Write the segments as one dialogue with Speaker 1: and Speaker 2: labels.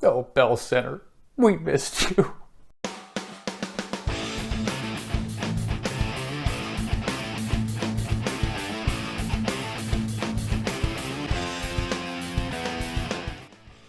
Speaker 1: Oh, Bell Center, we missed you.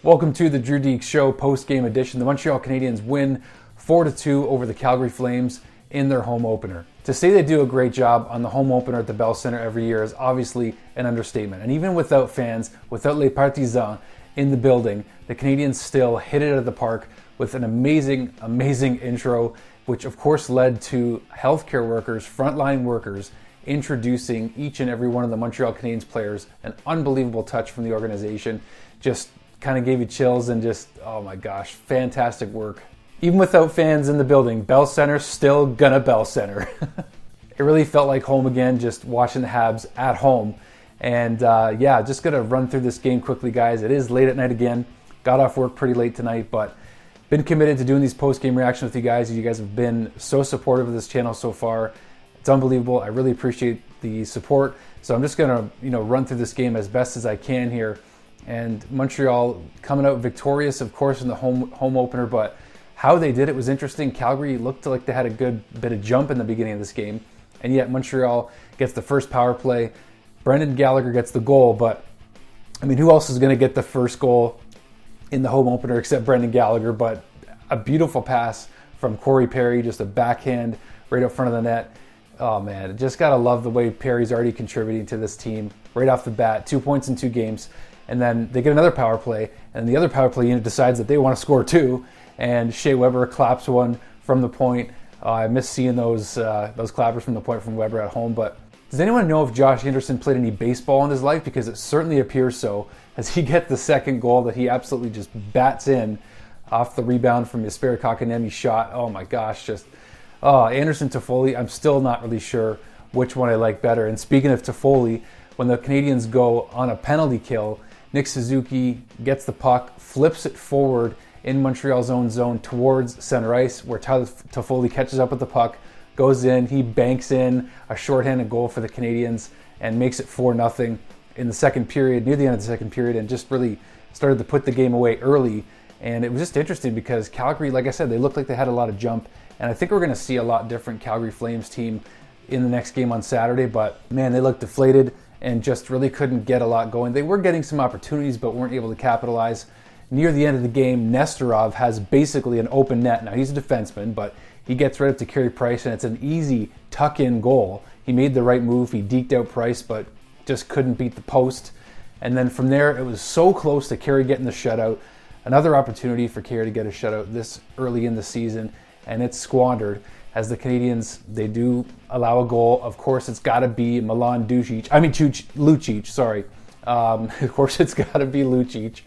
Speaker 1: Welcome to the Drew Deeks Show post-game edition. The Montreal Canadiens win 4-2 over the Calgary Flames in their home opener. To say they do a great job on the home opener at the Bell Center every year is obviously an understatement. And even without fans, without les partisans in the building, the Canadiens still hit it out of the park with an amazing, amazing intro, which of course led to healthcare workers, frontline workers, introducing each and every one of the Montreal Canadiens players. An unbelievable touch from the organization. Just kind of gave you chills and just, oh my gosh, fantastic work. Even without fans in the building, Bell Center still gonna Bell Center. It really felt like home again, just watching the Habs at home. And yeah, just gonna run through this game quickly, guys. It is late at night again. Got off work pretty late tonight, but been committed to doing these post-game reactions with you guys. You guys have been so supportive of this channel so far. It's unbelievable. I really appreciate the support. So I'm just gonna, run through this game as best as I can here. And Montreal coming out victorious, of course, in the home opener, but how they did it was interesting. Calgary looked like they had a good bit of jump in the beginning of this game, and yet Montreal gets the first power play. Brendan Gallagher gets the goal, but I mean, who else is going to get the first goal in the home opener except Brendan Gallagher? But a beautiful pass from Corey Perry, just a backhand right up front of the net. Oh man, just got to love the way Perry's already contributing to this team right off the bat. 2 points in 2 games. And then they get another power play, and the other power play unit decides that they want to score 2, and Shea Weber claps one from the point. I miss seeing those clappers from the point from Weber at home. But does anyone know if Josh Anderson played any baseball in his life? Because it certainly appears so, as he gets the second goal that he absolutely just bats in off the rebound from Jesperi Kotkaniemi's shot. Oh my gosh, Anderson Toffoli, I'm still not really sure which one I like better. And speaking of Toffoli, when the Canadiens go on a penalty kill, Nick Suzuki gets the puck, flips it forward in Montreal's own zone towards center ice, where Tyler Toffoli catches up with the puck, goes in, he banks in a shorthanded goal for the Canadiens and makes it 4-0 in the second period, near the end of the second period, and just really started to put the game away early. And it was just interesting because Calgary, like I said, they looked like they had a lot of jump, and I think we're going to see a lot different Calgary Flames team in the next game on Saturday, but man, they looked deflated and just really couldn't get a lot going. They were getting some opportunities, but weren't able to capitalize. Near the end of the game, Nesterov has basically an open net. Now, he's a defenseman, but he gets right up to Carey Price, and it's an easy tuck-in goal. He made the right move. He deked out Price, but just couldn't beat the post. And then from there, it was so close to Carey getting the shutout. Another opportunity for Carey to get a shutout this early in the season, and it's squandered. As the Canadiens, they do allow a goal. Of course, it's got to be Lucic, sorry. Of course, it's got to be Lucic.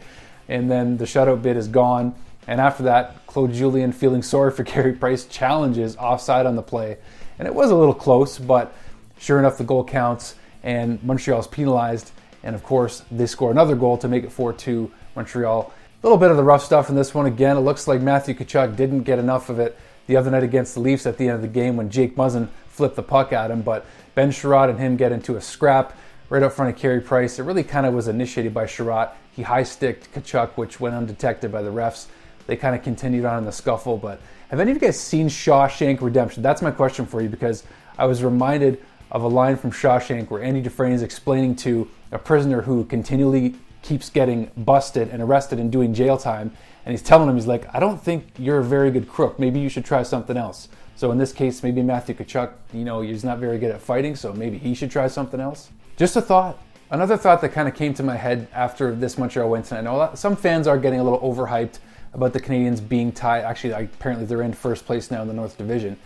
Speaker 1: And then the shutout bid is gone. And after that, Claude Julien, feeling sorry for Carey Price, challenges offside on the play. And it was a little close, but sure enough, the goal counts, and Montreal's penalized. And of course, they score another goal to make it 4-2 Montreal. A little bit of the rough stuff in this one again. It looks like Matthew Tkachuk didn't get enough of it the other night against the Leafs at the end of the game when Jake Muzzin flipped the puck at him, but Ben Chiarot and him get into a scrap right up front of Carey Price. It really kind of was initiated by Chiarot. He high-sticked Tkachuk, which went undetected by the refs. They kind of continued on in the scuffle, but have any of you guys seen Shawshank Redemption? That's my question for you, because I was reminded of a line from Shawshank where Andy Dufresne is explaining to a prisoner who continually keeps getting busted and arrested and doing jail time, and he's telling him, he's like, I don't think you're a very good crook. Maybe you should try something else. So in this case, maybe Matthew Tkachuk, he's not very good at fighting, so maybe he should try something else. Just a thought. Another thought that kind of came to my head after this Montreal win tonight. I know some fans are getting a little overhyped about the Canadiens being tied. Actually, apparently they're in first place now in the North Division.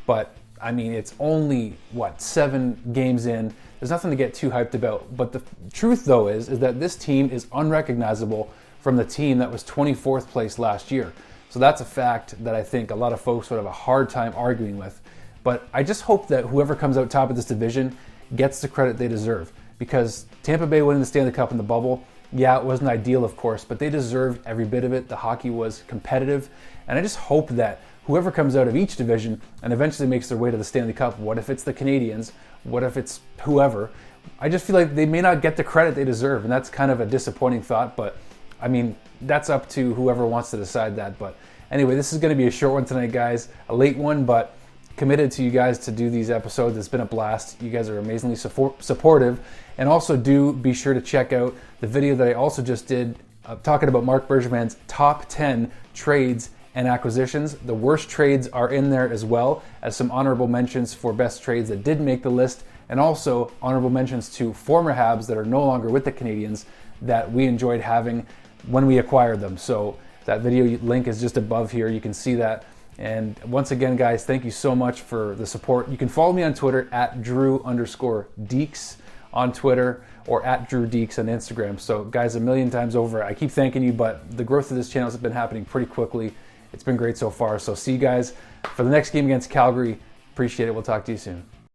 Speaker 1: But, I mean, it's only, 7 games in. There's nothing to get too hyped about. But the truth, though, is that this team is unrecognizable from the team that was 24th place last year. So that's a fact that I think a lot of folks would have a hard time arguing with. But I just hope that whoever comes out top of this division gets the credit they deserve. Because Tampa Bay winning the Stanley Cup in the bubble, yeah, it wasn't ideal, of course, but they deserved every bit of it. The hockey was competitive. And I just hope that whoever comes out of each division and eventually makes their way to the Stanley Cup, what if it's the Canadiens? What if it's whoever? I just feel like they may not get the credit they deserve. And that's kind of a disappointing thought, but I mean, that's up to whoever wants to decide that. But anyway, this is going to be a short one tonight, guys. A late one, but committed to you guys to do these episodes. It's been a blast. You guys are amazingly supportive. And also do be sure to check out the video that I also just did talking about Marc Bergevin's top 10 trades and acquisitions. The worst trades are in there as well as some honorable mentions for best trades that did make the list, and also honorable mentions to former Habs that are no longer with the Canadiens that we enjoyed having when we acquired them. So that video link is just above here. You can see that. And once again, guys, thank you so much for the support. You can follow me on Twitter at Drew_Deeks on Twitter, or at Drew Deeks on Instagram. So guys, a million times over, I keep thanking you, but the growth of this channel has been happening pretty quickly. It's been great so far. So see you guys for the next game against Calgary. Appreciate it. We'll talk to you soon.